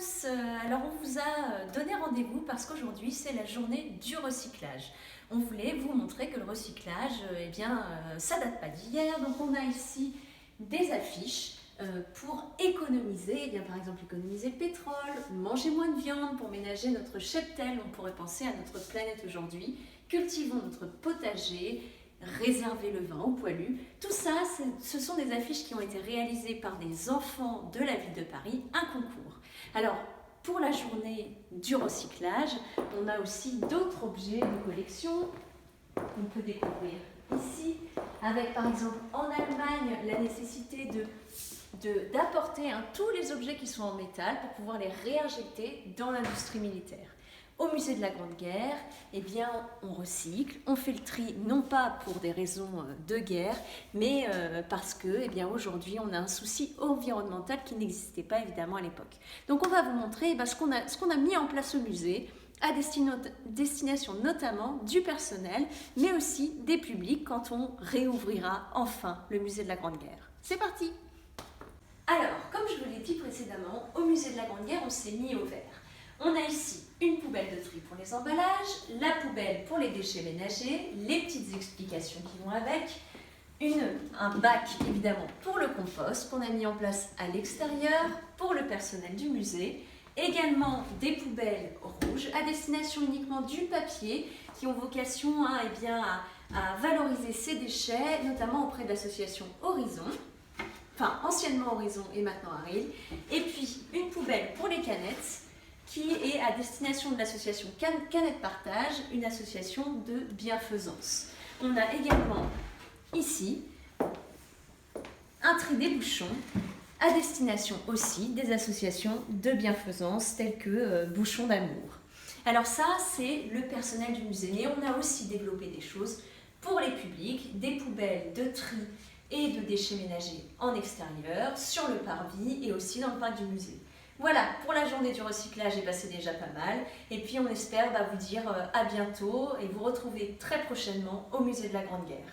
tous, alors on vous a donné rendez-vous parce qu'aujourd'hui c'est la journée du recyclage. On voulait vous montrer que le recyclage, ça date pas d'hier, donc on a ici des affiches pour économiser, par exemple économiser le pétrole, manger moins de viande pour ménager notre cheptel, on pourrait penser à notre planète aujourd'hui, cultivons notre potager, réserver le vin aux poilus. Tout ça, ce sont des affiches qui ont été réalisées par des enfants de la ville de Paris, un concours. Alors, pour la journée du recyclage, on a aussi d'autres objets de collection qu'on peut découvrir ici, avec par exemple en Allemagne la nécessité d'apporter tous les objets qui sont en métal pour pouvoir les réinjecter dans l'industrie militaire. Au musée de la Grande Guerre, on recycle, on fait le tri, non pas pour des raisons de guerre, mais parce que aujourd'hui on a un souci environnemental qui n'existait pas évidemment à l'époque. Donc on va vous montrer ce qu'on a mis en place au musée, à destination notamment du personnel, mais aussi des publics quand on réouvrira enfin le musée de la Grande Guerre. C'est parti! Alors, comme je vous l'ai dit précédemment, au musée de la Grande Guerre, on s'est mis au vert. On a ici une poubelle de tri pour les emballages, la poubelle pour les déchets ménagers, les petites explications qui vont avec, un bac évidemment pour le compost qu'on a mis en place à l'extérieur pour le personnel du musée, également des poubelles rouges à destination uniquement du papier qui ont vocation à valoriser ces déchets, notamment auprès de l'association Horizon, anciennement Horizon et maintenant Aril, et puis une poubelle pour les canettes qui est à destination de l'association Canettes Partage, une association de bienfaisance. On a également ici un tri des bouchons à destination aussi des associations de bienfaisance telles que Bouchons d'amour. Alors ça, c'est le personnel du musée, mais on a aussi développé des choses pour les publics, des poubelles de tri et de déchets ménagers en extérieur, sur le parvis et aussi dans le parc du musée. Voilà, pour la journée du recyclage, c'est déjà pas mal. Et puis on espère vous dire à bientôt et vous retrouver très prochainement au musée de la Grande Guerre.